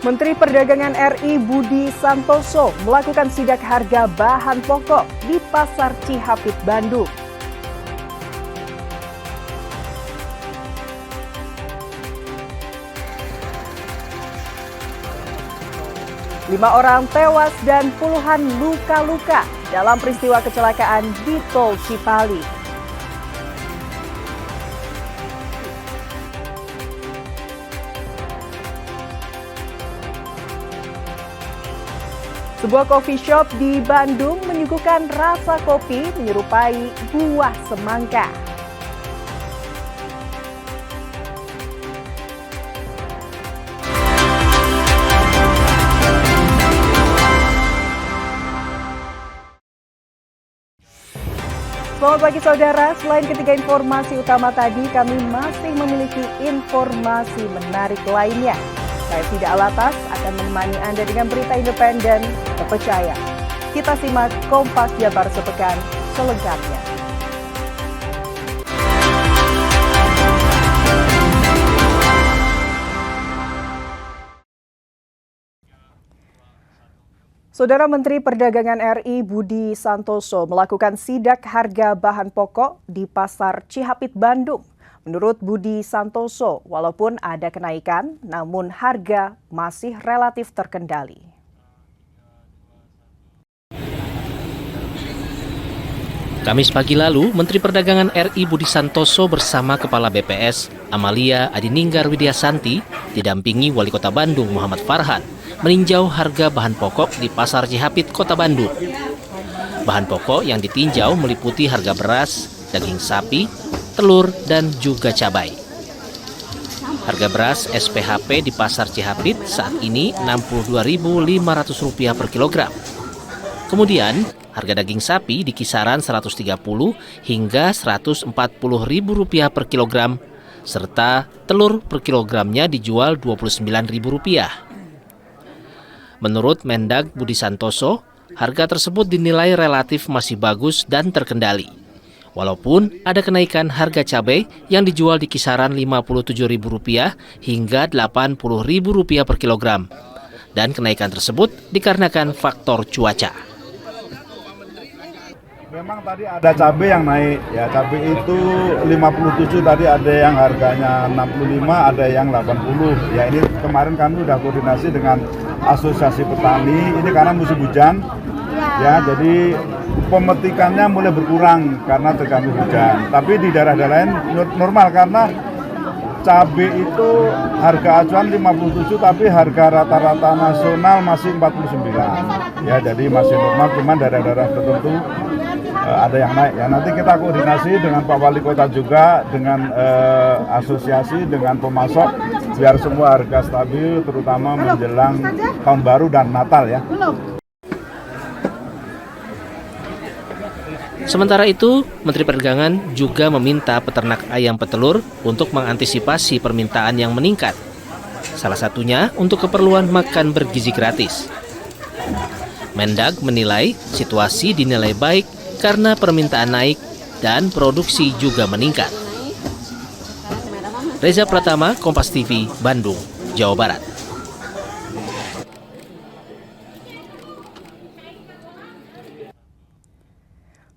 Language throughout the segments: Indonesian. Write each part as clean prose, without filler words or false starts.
Menteri Perdagangan RI Budi Santoso melakukan sidak harga bahan pokok di Pasar Cihapit, Bandung. Lima orang tewas dan puluhan luka-luka dalam peristiwa kecelakaan di Tol Cipali. Sebuah coffee shop di Bandung menyuguhkan rasa kopi menyerupai buah semangka. Selamat pagi saudara, selain ketiga informasi utama tadi, kami masih memiliki informasi menarik lainnya. Saya Fida Alatas akan menemani Anda dengan berita independen terpercaya. Kita simak Kompas Jabar sepekan selengkapnya. Saudara Menteri Perdagangan RI Budi Santoso melakukan sidak harga bahan pokok di Pasar Cihapit, Bandung. Menurut Budi Santoso, walaupun ada kenaikan, namun harga masih relatif terkendali. Kamis pagi lalu, Menteri Perdagangan RI Budi Santoso bersama Kepala BPS Amalia Adininggar Widyasanti didampingi Wali Kota Bandung Muhammad Farhan meninjau harga bahan pokok di Pasar Cihapit, Kota Bandung. Bahan pokok yang ditinjau meliputi harga beras, daging sapi, telur, dan juga cabai. Harga beras SPHP di Pasar Cihapit saat ini Rp62.500 per kilogram. Kemudian, harga daging sapi di kisaran Rp130 hingga Rp140.000 per kilogram, serta telur per kilogramnya dijual Rp29.000. Menurut Mendag Budi Santoso, harga tersebut dinilai relatif masih bagus dan terkendali. Walaupun ada kenaikan harga cabai yang dijual di kisaran Rp57.000 hingga Rp80.000 per kilogram. Dan kenaikan tersebut dikarenakan faktor cuaca. Memang tadi ada cabai yang naik, ya cabai itu 57 tadi ada yang harganya 65, ada yang 80. Ya ini kemarin kami sudah koordinasi dengan Asosiasi Petani, ini karena musim hujan, ya jadi pemetikannya mulai berkurang karena terganggu hujan. Tapi di daerah-daerah lain normal karena cabai itu harga acuan 57 tapi harga rata-rata nasional masih 49. Ya jadi masih normal, cuman daerah-daerah tertentu ada yang naik. Ya nanti kita koordinasi dengan Pak Wali Kota juga dengan asosiasi dengan pemasok biar semua harga stabil terutama menjelang tahun baru dan Natal ya. Sementara itu, Menteri Perdagangan juga meminta peternak ayam petelur untuk mengantisipasi permintaan yang meningkat. Salah satunya untuk keperluan makan bergizi gratis. Mendag menilai situasi dinilai baik karena permintaan naik dan produksi juga meningkat. Reza Pratama, Kompas TV, Bandung, Jawa Barat.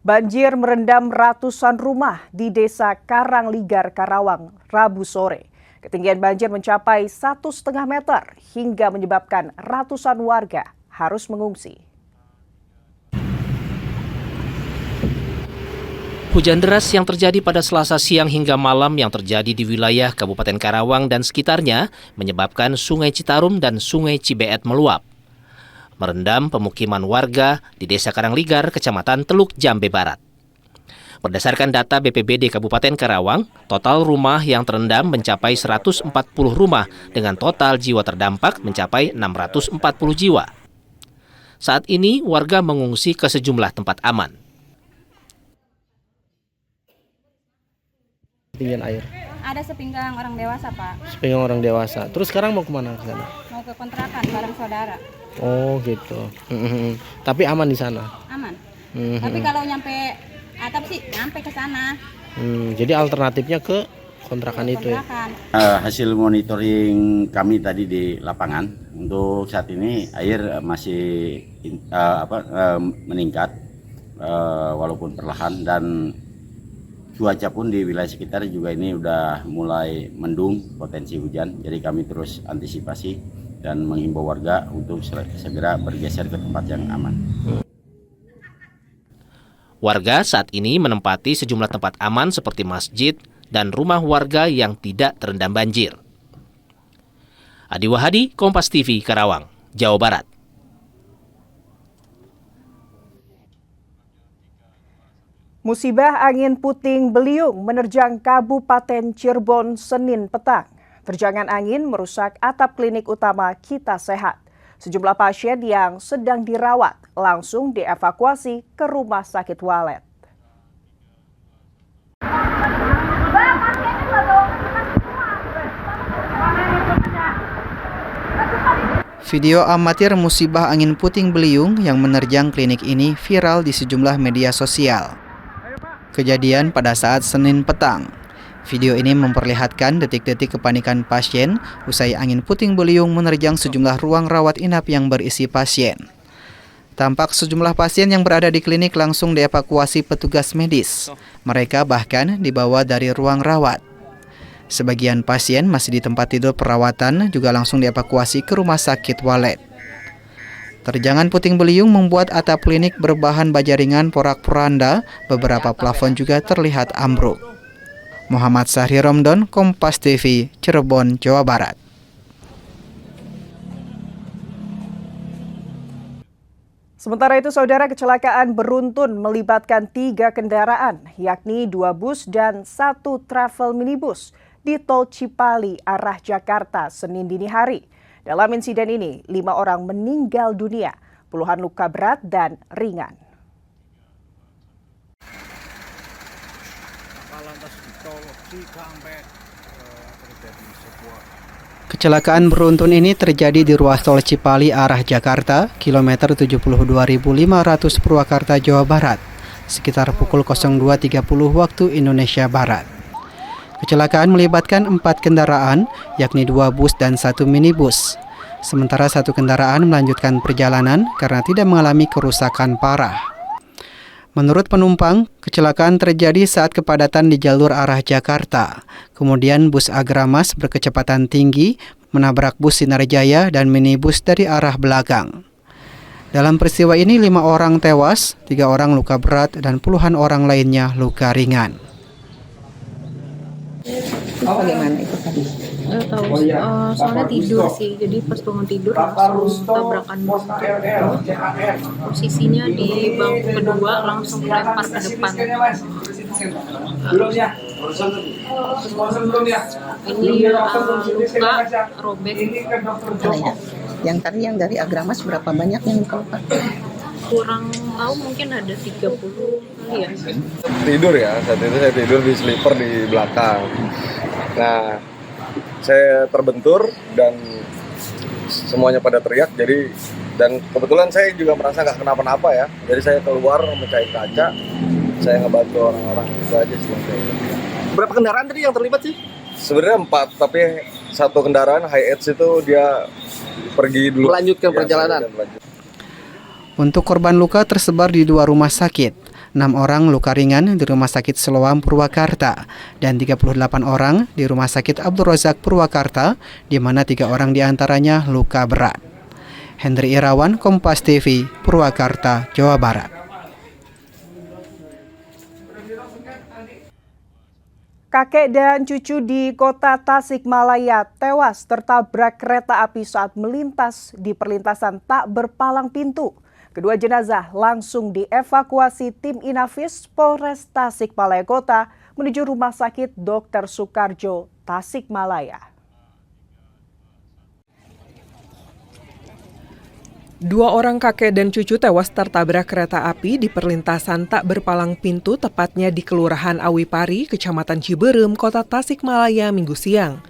Banjir merendam ratusan rumah di Desa Karangligar, Karawang, Rabu sore. Ketinggian banjir mencapai 1,5 meter hingga menyebabkan ratusan warga harus mengungsi. Hujan deras yang terjadi pada Selasa siang hingga malam yang terjadi di wilayah Kabupaten Karawang dan sekitarnya menyebabkan Sungai Citarum dan Sungai Cibeet meluap. Merendam pemukiman warga di Desa Karangligar, Kecamatan Teluk Jambe Barat. Berdasarkan data BPBD Kabupaten Karawang, total rumah yang terendam mencapai 140 rumah dengan total jiwa terdampak mencapai 640 jiwa. Saat ini warga mengungsi ke sejumlah tempat aman. Ketinggian air. Ada sepinggang orang dewasa, Pak. Sepinggang orang dewasa. Terus sekarang mau kemana ke sana? Mau ke kontrakan bareng saudara. Oh gitu. Tapi aman di sana. Aman. Tapi kalau nyampe atap sih nyampe ke sana. Jadi alternatifnya ke kontrakan itu ya? Hasil monitoring kami tadi di lapangan Untuk saat ini air masih meningkat walaupun perlahan, dan cuaca pun di wilayah sekitar juga ini udah mulai mendung, potensi hujan. Jadi kami terus antisipasi dan menghimbau warga untuk segera bergeser ke tempat yang aman. Warga saat ini menempati sejumlah tempat aman seperti masjid dan rumah warga yang tidak terendam banjir. Adi Wahadi, Kompas TV, Karawang, Jawa Barat. Musibah angin puting beliung menerjang Kabupaten Cirebon Senin petang. Terjangan angin merusak atap klinik utama Kita Sehat. Sejumlah pasien yang sedang dirawat langsung dievakuasi ke Rumah Sakit Walet. Video amatir musibah angin puting beliung yang menerjang klinik ini viral di sejumlah media sosial. Kejadian pada saat Senin petang. Video ini memperlihatkan detik-detik kepanikan pasien usai angin puting beliung menerjang sejumlah ruang rawat inap yang berisi pasien. Tampak sejumlah pasien yang berada di klinik langsung dievakuasi petugas medis. Mereka bahkan dibawa dari ruang rawat. Sebagian pasien masih di tempat tidur perawatan juga langsung dievakuasi ke Rumah Sakit Walet. Terjangan puting beliung membuat atap klinik berbahan baja ringan porak-poranda, beberapa plafon juga terlihat ambruk. Muhammad Sahri Romdon, Kompas TV, Cirebon, Jawa Barat. Sementara itu, saudara, kecelakaan beruntun melibatkan 3 kendaraan, yakni 2 bus dan 1 travel minibus di Tol Cipali arah Jakarta Senin dini hari. Dalam insiden ini, 5 orang meninggal dunia, puluhan luka berat dan ringan. Kecelakaan beruntun ini terjadi di ruas Tol Cipali arah Jakarta, kilometer 72.500 Purwakarta, Jawa Barat, sekitar pukul 02.30 waktu Indonesia Barat. Kecelakaan melibatkan 4 kendaraan, yakni 2 bus dan 1 minibus. Sementara 1 kendaraan melanjutkan perjalanan karena tidak mengalami kerusakan parah. Menurut penumpang, kecelakaan terjadi saat kepadatan di jalur arah Jakarta. Kemudian bus Agramas berkecepatan tinggi menabrak bus Sinarjaya dan minibus dari arah belakang. Dalam peristiwa ini 5 orang tewas, 3 orang luka berat dan puluhan orang lainnya luka ringan. Bagaimana itu tadi? Tahu, soalnya tidur sih, jadi pas bangun tidur langsung tabrakan motor. Posisinya di bangku kedua langsung lempar ke depan. Ini luka robek. Yang tadi yang dari Agramas berapa banyak yang luka-luka? Kurang tahu, mungkin ada 30 kali ya. Tidur ya, saat itu saya tidur di sleeper di belakang. Nah, saya terbentur dan semuanya pada teriak, jadi dan kebetulan saya juga merasa nggak kenapa-napa ya, jadi saya keluar mecahin kaca, saya ngebantu orang-orang, itu aja sebetulnya. Berapa kendaraan tadi yang terlibat sih? Sebenarnya 4, tapi 1 kendaraan Hi-Ace itu dia pergi dulu. Melanjutkan perjalanan. Untuk korban luka tersebar di 2 rumah sakit. 6 orang luka ringan di Rumah Sakit Siloam Purwakarta dan 38 orang di Rumah Sakit Abdul Razak Purwakarta, di mana 3 orang diantaranya luka berat. Hendri Irawan, Kompas TV, Purwakarta, Jawa Barat. Kakek dan cucu di Kota Tasikmalaya tewas tertabrak kereta api saat melintas di perlintasan tak berpalang pintu. Kedua jenazah langsung dievakuasi tim Inafis Polres Tasikmalaya Kota menuju Rumah Sakit Dr. Soekarjo, Tasikmalaya. 2 orang kakek dan cucu tewas tertabrak kereta api di perlintasan tak berpalang pintu, tepatnya di Kelurahan Awipari, Kecamatan Ciberem, Kota Tasikmalaya, Minggu siang.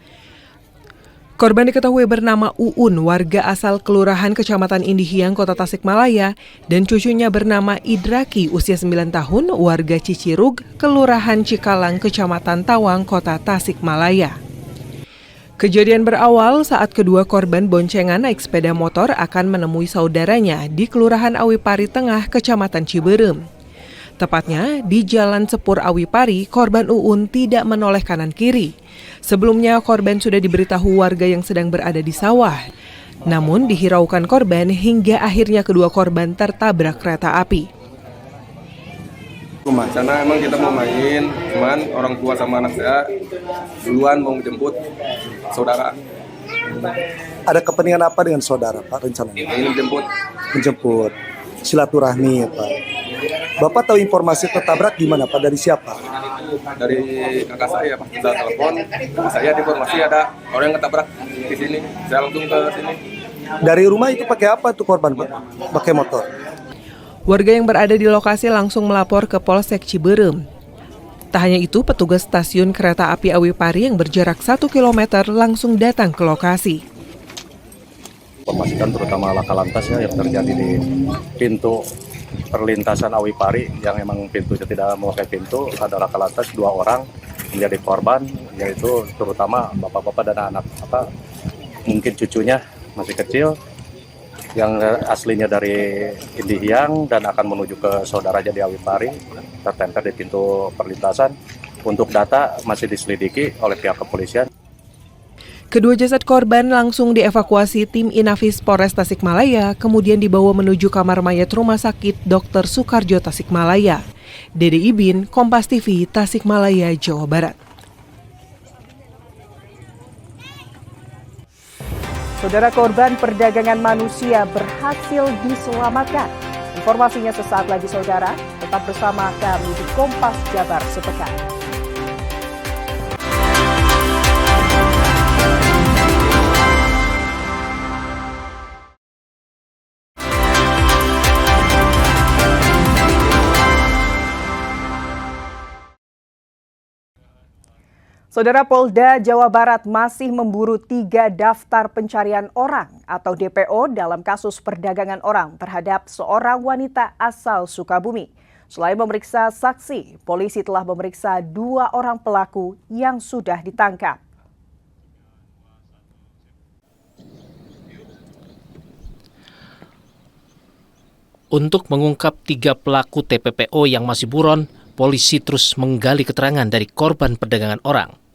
Korban diketahui bernama Uun, warga asal Kelurahan Kecamatan Indihiang, Kota Tasikmalaya, dan cucunya bernama Idraki, usia 9 tahun, warga Cicirug, Kelurahan Cikalang, Kecamatan Tawang, Kota Tasikmalaya. Kejadian berawal saat kedua korban boncengan naik sepeda motor akan menemui saudaranya di Kelurahan Awipari Tengah, Kecamatan Ciberem. Tepatnya di Jalan Sepur Awipari, korban Uun tidak menoleh kanan kiri. Sebelumnya korban sudah diberitahu warga yang sedang berada di sawah. Namun dihiraukan korban hingga akhirnya kedua korban tertabrak kereta api. Rumah sana emang kita mau main, cuman orang tua sama anak saya duluan mau menjemput saudara. Ada kepentingan apa dengan saudara, Pak, rencananya? Ingin Menjemput, silaturahmi ya, Pak. Bapak tahu informasi tertabrak gimana, Pak? Dari siapa? Dari kakak saya, pas kita telepon, saya informasi ada orang yang ketabrak di sini. Saya langsung ke sini. Dari rumah itu pakai apa tuh korban, Pak? Pakai motor. Warga yang berada di lokasi langsung melapor ke Polsek Ciberem. Tak hanya itu, petugas stasiun kereta api Awipari yang berjarak 1 km langsung datang ke lokasi. Memastikan terutama laka lantas yang terjadi di pintu perlintasan Awipari yang emang pintunya tidak memakai pintu, ada laka lantas 2 orang menjadi korban, yaitu terutama bapak-bapak dan anak mungkin cucunya masih kecil yang aslinya dari Indihiyang dan akan menuju ke saudaranya di Awipari, tertempel di pintu perlintasan. Untuk data masih diselidiki oleh pihak kepolisian. Kedua jasad korban langsung dievakuasi tim Inafis Polres Tasikmalaya, kemudian dibawa menuju kamar mayat Rumah Sakit Dr. Soekarjo Tasikmalaya. Dede Ibin, Kompas TV, Tasikmalaya, Jawa Barat. Saudara, korban perdagangan manusia berhasil diselamatkan. Informasinya sesaat lagi, saudara. Tetap bersama kami di Kompas Jabar Sepekan. Saudara, Polda Jawa Barat masih memburu 3 daftar pencarian orang atau DPO dalam kasus perdagangan orang terhadap seorang wanita asal Sukabumi. Selain memeriksa saksi, polisi telah memeriksa 2 orang pelaku yang sudah ditangkap. Untuk mengungkap 3 pelaku TPPO yang masih buron, polisi terus menggali keterangan dari korban perdagangan orang.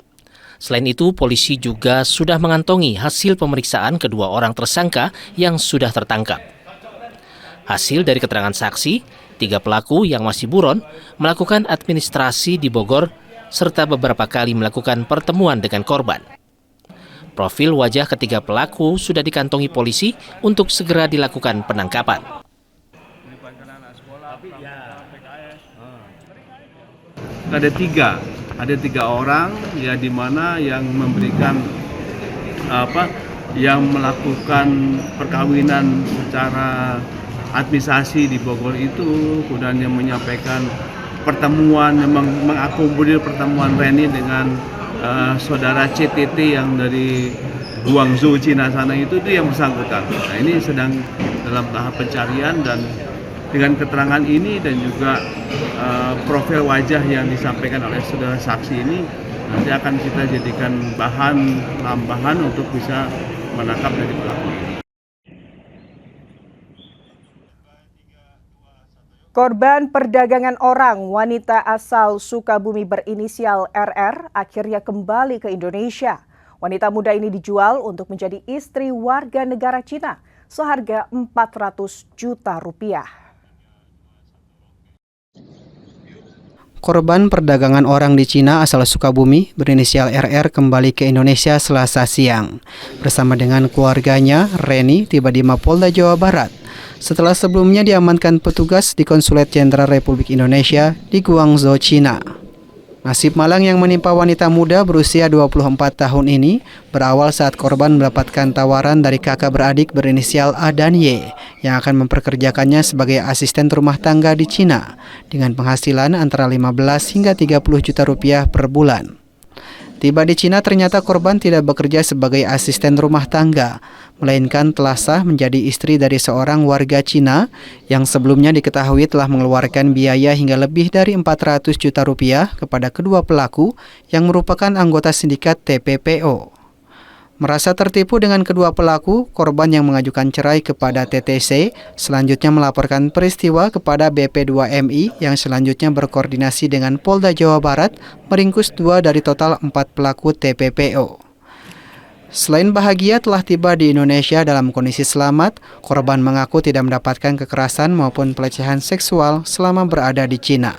Selain itu, polisi juga sudah mengantongi hasil pemeriksaan kedua orang tersangka yang sudah tertangkap. Hasil dari keterangan saksi, 3 pelaku yang masih buron melakukan administrasi di Bogor serta beberapa kali melakukan pertemuan dengan korban. Profil wajah ketiga pelaku sudah dikantongi polisi untuk segera dilakukan penangkapan. Ada tiga orang ya, di mana yang memberikan yang melakukan perkawinan secara administrasi di Bogor itu, kemudian yang menyampaikan pertemuan, mengakomodir pertemuan Reni dengan saudara CTT yang dari Guangzhou, Cina sana itu yang bersangkutan. Nah, ini sedang dalam tahap pencarian, dan dengan keterangan ini dan juga profil wajah yang disampaikan oleh saudara saksi ini nanti akan kita jadikan bahan tambahan untuk bisa menangkap dari pelaku ini. Korban perdagangan orang wanita asal Sukabumi berinisial RR akhirnya kembali ke Indonesia. Wanita muda ini dijual untuk menjadi istri warga negara Cina seharga 400 juta rupiah. Korban perdagangan orang di Cina asal Sukabumi berinisial RR kembali ke Indonesia Selasa siang. Bersama dengan keluarganya, Reni tiba di Mapolda Jawa Barat setelah sebelumnya diamankan petugas di Konsulat Jenderal Republik Indonesia di Guangzhou, Cina. Nasib malang yang menimpa wanita muda berusia 24 tahun ini berawal saat korban mendapatkan tawaran dari kakak beradik berinisial A dan Y yang akan memperkerjakannya sebagai asisten rumah tangga di Cina dengan penghasilan antara 15 hingga 30 juta rupiah per bulan. Tiba di Cina, ternyata korban tidak bekerja sebagai asisten rumah tangga, melainkan telah sah menjadi istri dari seorang warga Cina yang sebelumnya diketahui telah mengeluarkan biaya hingga lebih dari 400 juta rupiah kepada kedua pelaku yang merupakan anggota sindikat TPPO. Merasa tertipu dengan kedua pelaku, korban yang mengajukan cerai kepada TTC selanjutnya melaporkan peristiwa kepada BP2MI yang selanjutnya berkoordinasi dengan Polda Jawa Barat meringkus 2 dari total 4 pelaku TPPO. Selain bahagia telah tiba di Indonesia dalam kondisi selamat, korban mengaku tidak mendapatkan kekerasan maupun pelecehan seksual selama berada di Cina.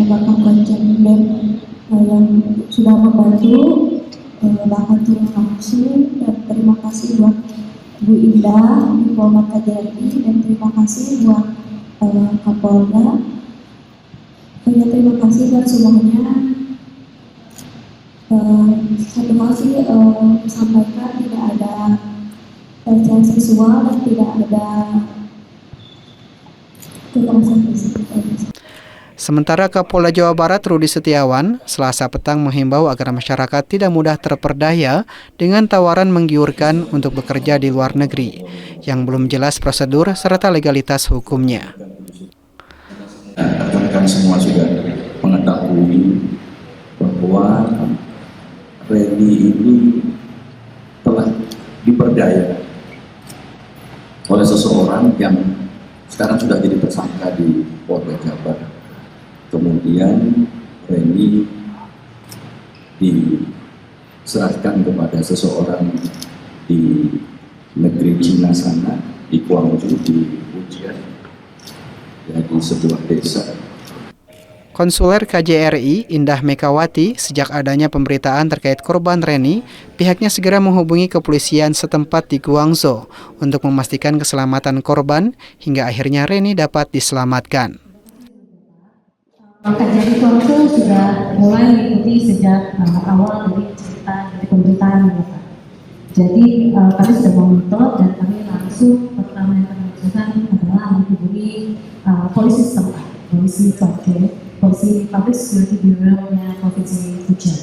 Bapak Konjen BEM yang sudah membantu, bahkan terima kasih dan terima kasih buat Bu Indah, Diplomat KJRI, dan terima kasih buat Kapolda. Terima kasih buat semuanya. Satu hal sih sampaikan, tidak ada pelecehan seksual dan tidak ada kekerasan fisik. Sementara Kapolda Jawa Barat Rudi Setiawan Selasa petang menghimbau agar masyarakat tidak mudah terperdaya dengan tawaran menggiurkan untuk bekerja di luar negeri yang belum jelas prosedur serta legalitas hukumnya. Rekan-rekan semua sudah mengetahui bahwa Reni ini telah diperdaya oleh seseorang yang sekarang sudah jadi tersangka di Polda Jabar. Kemudian Reni diserahkan kepada seseorang di negeri Cina sana, di Guangzhou, di Fujian, ya, di sebuah desa. Konsuler KJRI Indah Mekawati, sejak adanya pemberitaan terkait korban Reni, pihaknya segera menghubungi kepolisian setempat di Guangzhou untuk memastikan keselamatan korban hingga akhirnya Reni dapat diselamatkan. KJRI Guangzhou sudah mulai mengikuti sejak awal dari cerita dari pemberitaan ini, Pak. Jadi kami sudah memonitor dan kami langsung pertama yang kami lakukan adalah menghubungi polisi setempat, polisi Tokyo, polisi Public Security Bureau-nya Provinsi Fujian.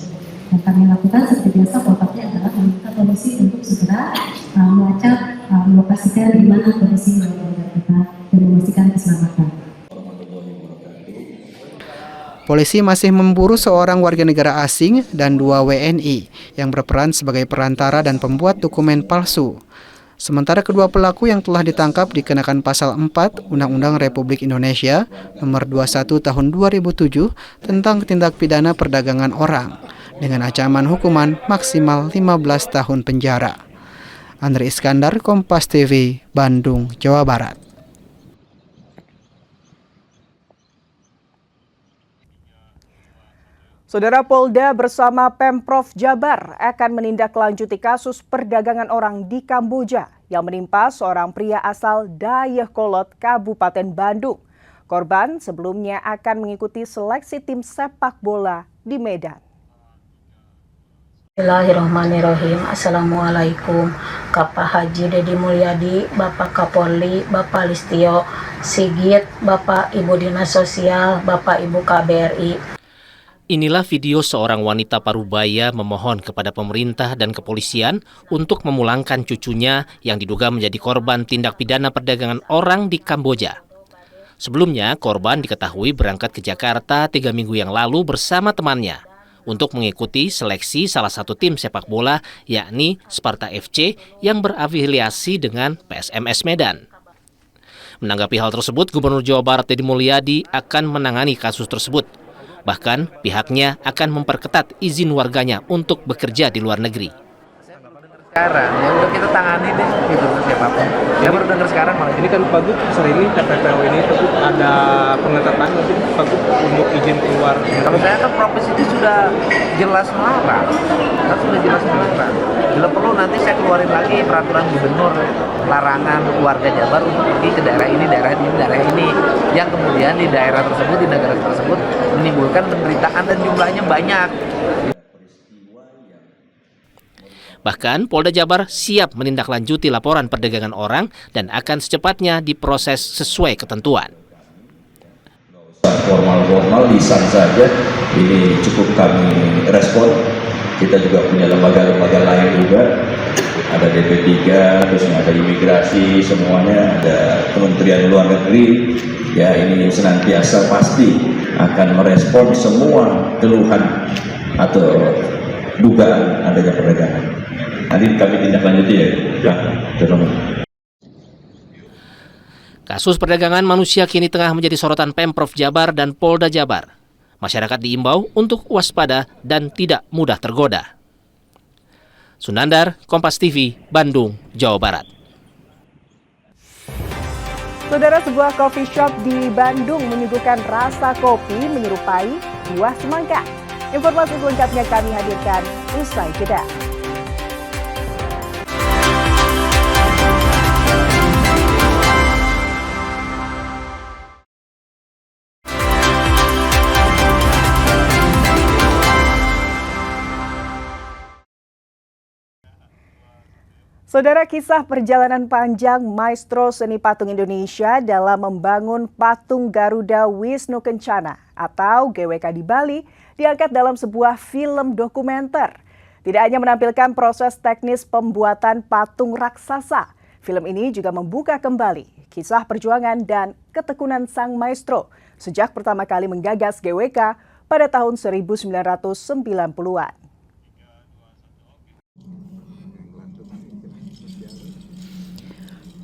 Dan kami lakukan seperti biasa, protokolnya adalah meminta polisi untuk segera melacak, melokasikan di mana kondisi warga kita dan memastikan keselamatan. Polisi masih memburu seorang warga negara asing dan 2 WNI yang berperan sebagai perantara dan pembuat dokumen palsu. Sementara kedua pelaku yang telah ditangkap dikenakan pasal 4 Undang-Undang Republik Indonesia Nomor 21 Tahun 2007 tentang tindak pidana perdagangan orang dengan ancaman hukuman maksimal 15 tahun penjara. Andri Iskandar, Kompas TV, Bandung, Jawa Barat. Saudara, Polda bersama Pemprov Jabar akan menindaklanjuti kasus perdagangan orang di Kamboja yang menimpa seorang pria asal Dayakolot, Kabupaten Bandung. Korban sebelumnya akan mengikuti seleksi tim sepak bola di Medan. Bismillahirrahmanirrahim. Assalamualaikum. Bapak Haji Dedi Mulyadi, Bapak Kapolri, Bapak Listio Sigit, Bapak Ibu Dinas Sosial, Bapak Ibu KBRI. Inilah video seorang wanita parubaya memohon kepada pemerintah dan kepolisian untuk memulangkan cucunya yang diduga menjadi korban tindak pidana perdagangan orang di Kamboja. Sebelumnya, korban diketahui berangkat ke Jakarta 3 minggu yang lalu bersama temannya untuk mengikuti seleksi salah satu tim sepak bola, yakni Sparta FC yang berafiliasi dengan PSMS Medan. Menanggapi hal tersebut, Gubernur Jawa Barat Dedi Mulyadi akan menangani kasus tersebut. Bahkan pihaknya akan memperketat izin warganya untuk bekerja di luar negeri. Sekarang ya udah kita tangani deh gitu siapapun. Ya baru dengar sekarang malah. Ini kan Pak Gub sore ini TPPO ini Pak ada pengetatan untuk Pak Gub untuk izin keluar. Kalau saya kan provinsi itu sudah jelas melarang. Kan sudah jelas melarang. Bila perlu nanti saya keluarin lagi peraturan gubernur larangan warga Jabar untuk pergi ke daerah ini, daerah ini, daerah ini. Yang kemudian di daerah tersebut, di negara tersebut menimbulkan penderitaan dan jumlahnya banyak. Bahkan Polda Jabar siap menindaklanjuti laporan perdagangan orang dan akan secepatnya diproses sesuai ketentuan. Formal-formal lisan saja ini cukup kami respon. Kita juga punya lembaga-lembaga lain juga, ada DP3, terus ada imigrasi, semuanya ada Kementerian Luar Negeri. Ya, ini senantiasa pasti akan merespon semua keluhan atau dugaan adanya perdagangan. Nanti kami tindak lanjuti ya. Kasus perdagangan manusia kini tengah menjadi sorotan Pemprov Jabar dan Polda Jabar. Masyarakat diimbau untuk waspada dan tidak mudah tergoda. Sunandar, Kompas TV, Bandung, Jawa Barat. Saudara, sebuah coffee shop di Bandung menyuguhkan rasa kopi menyerupai buah semangka. Informasi selengkapnya kami hadirkan usai jeda. Saudara, kisah perjalanan panjang maestro seni patung Indonesia dalam membangun patung Garuda Wisnu Kencana atau GWK di Bali diangkat dalam sebuah film dokumenter. Tidak hanya menampilkan proses teknis pembuatan patung raksasa, film ini juga membuka kembali kisah perjuangan dan ketekunan sang maestro sejak pertama kali menggagas GWK pada tahun 1990-an.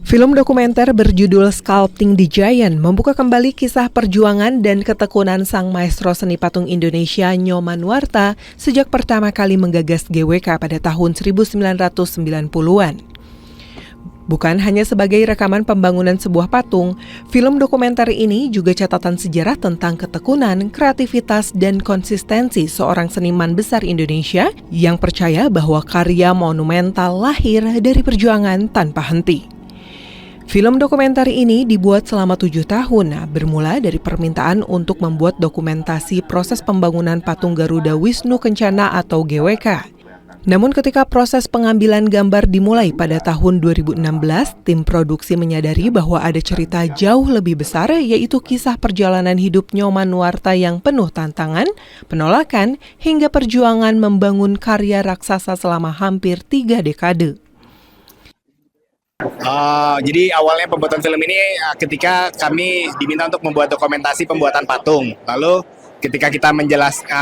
Film dokumenter berjudul Sculpting the Giant membuka kembali kisah perjuangan dan ketekunan sang maestro seni patung Indonesia Nyoman Nuarta sejak pertama kali menggagas GWK pada tahun 1990-an. Bukan hanya sebagai rekaman pembangunan sebuah patung, film dokumenter ini juga catatan sejarah tentang ketekunan, kreativitas, dan konsistensi seorang seniman besar Indonesia yang percaya bahwa karya monumental lahir dari perjuangan tanpa henti. Film dokumenter ini dibuat selama 7 tahun, bermula dari permintaan untuk membuat dokumentasi proses pembangunan patung Garuda Wisnu Kencana atau GWK. Namun ketika proses pengambilan gambar dimulai pada tahun 2016, tim produksi menyadari bahwa ada cerita jauh lebih besar, yaitu kisah perjalanan hidup Nyoman Nuarta yang penuh tantangan, penolakan, hingga perjuangan membangun karya raksasa selama hampir 3 dekade. Jadi awalnya pembuatan film ini ketika kami diminta untuk membuat dokumentasi pembuatan patung. Lalu ketika kita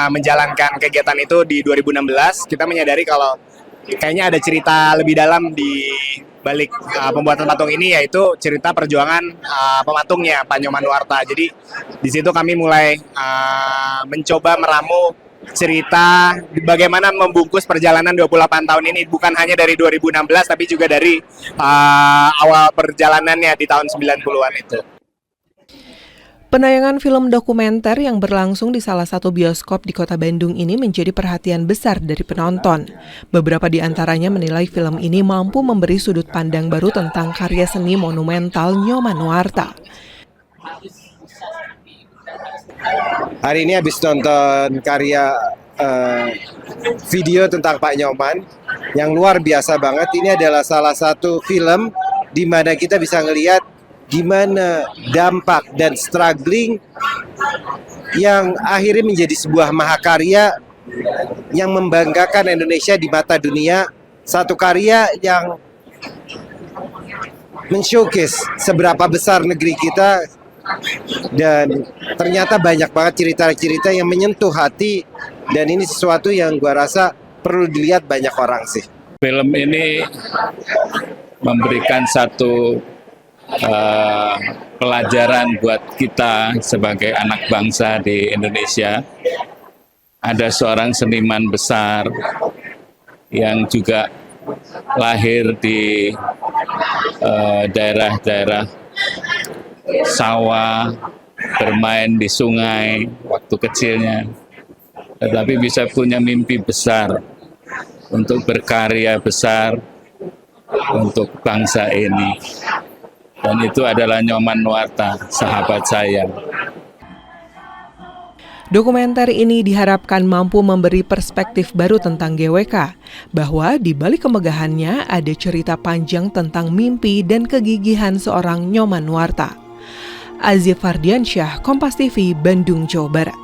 menjalankan kegiatan itu di 2016, kita menyadari kalau kayaknya ada cerita lebih dalam di balik pembuatan patung ini, yaitu cerita perjuangan pematungnya Pak Nyoman Nuarta. Jadi di situ kami mulai mencoba meramu cerita bagaimana membungkus perjalanan 28 tahun ini, bukan hanya dari 2016 tapi juga dari awal perjalanannya di tahun 90-an itu. Penayangan film dokumenter yang berlangsung di salah satu bioskop di Kota Bandung ini menjadi perhatian besar dari penonton. Beberapa di antaranya menilai film ini mampu memberi sudut pandang baru tentang karya seni monumental Nyoman Nuarta. Hari ini habis nonton karya video tentang Pak Nyoman yang luar biasa banget. Ini adalah salah satu film di mana kita bisa ngelihat gimana dampak dan struggling yang akhirnya menjadi sebuah mahakarya yang membanggakan Indonesia di mata dunia. Satu karya yang men-showcase seberapa besar negeri kita, dan ternyata banyak banget cerita-cerita yang menyentuh hati, dan ini sesuatu yang gua rasa perlu dilihat banyak orang sih. Film ini memberikan satu pelajaran buat kita sebagai anak bangsa di Indonesia. Ada seorang seniman besar yang juga lahir di daerah-daerah sawah, bermain di sungai waktu kecilnya, tetapi bisa punya mimpi besar untuk berkarya besar untuk bangsa ini. Dan itu adalah Nyoman Nuarta, sahabat saya. Dokumenter ini diharapkan mampu memberi perspektif baru tentang GWK, bahwa di balik kemegahannya ada cerita panjang tentang mimpi dan kegigihan seorang Nyoman Nuarta. Azif Fardiansyah, Kompas TV, Bandung, Jawa Barat.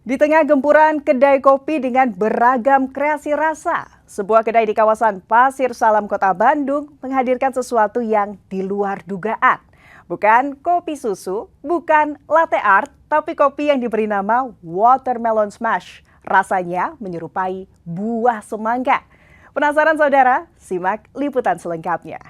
Di tengah gempuran kedai kopi dengan beragam kreasi rasa, sebuah kedai di kawasan Pasir Salam, Kota Bandung menghadirkan sesuatu yang di luar dugaan. Bukan kopi susu, bukan latte art, tapi kopi yang diberi nama Watermelon Smash rasanya menyerupai buah semangka. Penasaran saudara? Simak liputan selengkapnya.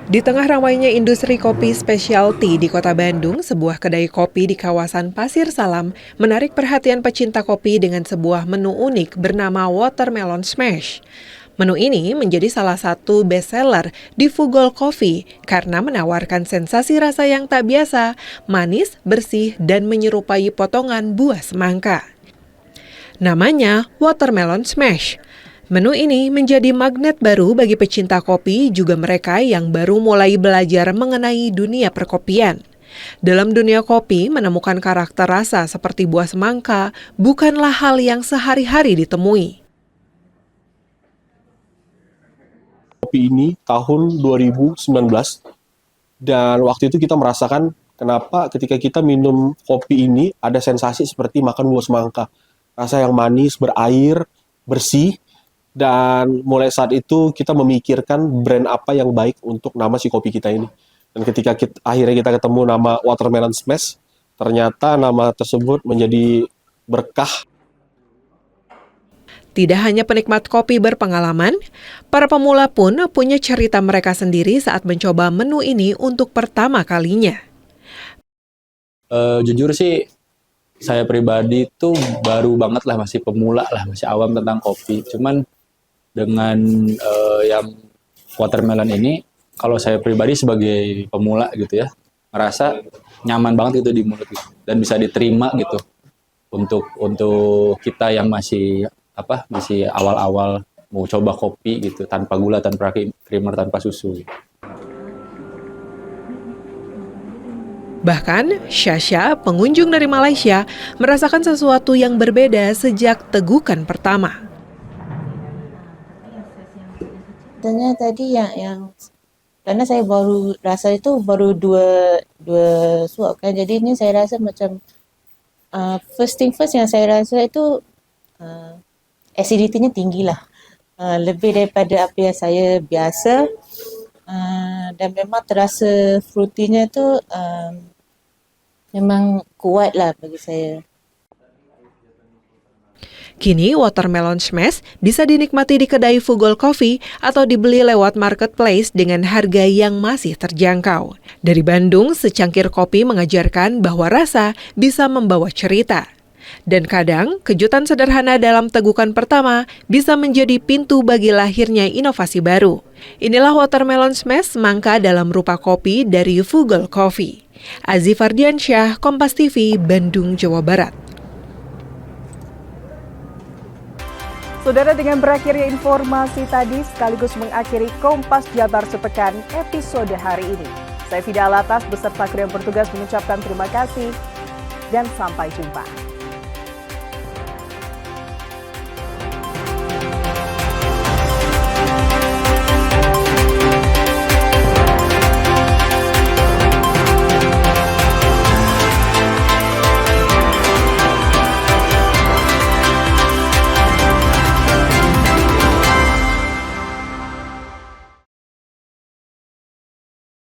Di tengah ramainya industri kopi specialty di Kota Bandung, sebuah kedai kopi di kawasan Pasir Salam menarik perhatian pecinta kopi dengan sebuah menu unik bernama Watermelon Smash. Menu ini menjadi salah satu bestseller di Fugol Coffee karena menawarkan sensasi rasa yang tak biasa, manis, bersih, dan menyerupai potongan buah semangka. Namanya Watermelon Smash. Menu ini menjadi magnet baru bagi pecinta kopi, juga mereka yang baru mulai belajar mengenai dunia perkopian. Dalam dunia kopi, menemukan karakter rasa seperti buah semangka bukanlah hal yang sehari-hari ditemui. Kopi ini tahun 2019, dan waktu itu kita merasakan kenapa ketika kita minum kopi ini ada sensasi seperti makan buah semangka. Rasa yang manis, berair, bersih. Dan mulai saat itu kita memikirkan brand apa yang baik untuk nama si kopi kita ini. Dan ketika akhirnya kita ketemu nama Watermelon Smash, ternyata nama tersebut menjadi berkah. Tidak hanya penikmat kopi berpengalaman, para pemula pun punya cerita mereka sendiri saat mencoba menu ini untuk pertama kalinya. Jujur sih, saya pribadi tuh baru banget lah, masih pemula lah, masih awam tentang kopi. Cuman dengan yang watermelon ini, kalau saya pribadi sebagai pemula gitu ya, merasa nyaman banget gitu di mulut gitu, dan bisa diterima gitu untuk kita yang masih awal-awal mau coba kopi gitu, tanpa gula, tanpa creamer, tanpa susu. Bahkan, Syasha, pengunjung dari Malaysia, merasakan sesuatu yang berbeda sejak tegukan pertama. Sebenarnya tadi yang karena saya baru rasa itu baru dua suap kan, jadi ini saya rasa macam first thing first yang saya rasa itu acidity-nya tinggi lah, lebih daripada apa yang saya biasa, dan memang terasa fruity-nya tu memang kuat lah bagi saya. Kini Watermelon Smash bisa dinikmati di kedai Fugol Coffee atau dibeli lewat marketplace dengan harga yang masih terjangkau. Dari Bandung, secangkir kopi mengajarkan bahwa rasa bisa membawa cerita. Dan kadang, kejutan sederhana dalam tegukan pertama bisa menjadi pintu bagi lahirnya inovasi baru. Inilah Watermelon Smash semangka dalam rupa kopi dari Fugol Coffee. Aziz Fardiansyah, Kompas TV, Bandung, Jawa Barat. Saudara, dengan berakhirnya informasi tadi sekaligus mengakhiri Kompas Jabar Sepekan episode hari ini. Saya Fida Alatas beserta kru yang bertugas mengucapkan terima kasih dan sampai jumpa.